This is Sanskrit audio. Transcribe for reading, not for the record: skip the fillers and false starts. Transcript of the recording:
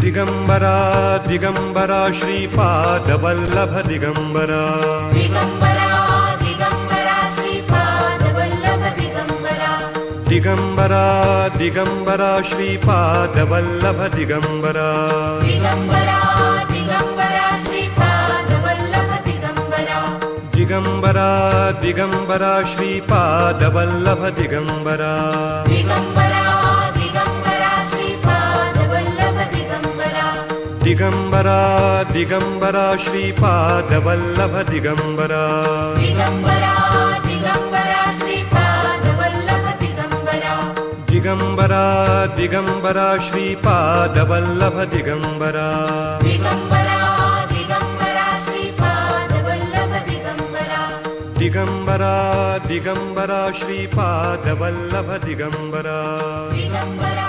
दिगंबरा दिगंबरा श्रीपादवल्लभ दिगंबरा दिगंबरा दिगंबरा श्रीपादवल्लभ दिगंबरा दिगंबरा दिगंबरा श्रीपादवल्लभ दिगंबरा दिगंबरा दिगंबरा श्रीपादवल्लभ दिगंबरा दिगंबरा दिगंबरा श्रीपादवल्लभ दिगंबरा दिगंबरा दिगंबरा श्रीपादवल्लभ दिगंबरा दिगंबरा दिगंबरा श्रीपादवल्लभ दिगंबरा दिगंबरा दिगंबरा श्रीपादवल्लभ दिगंबरा दिगंबरा दिगंबरा श्रीपादवल्लभ दिगंबरा दिगंबरा दिगंबरा श्रीपादवल्लभ दिगंबरा दिगंबरा दिगंबरा श्रीपादवल्लभ दिगंबरा दिगंबरा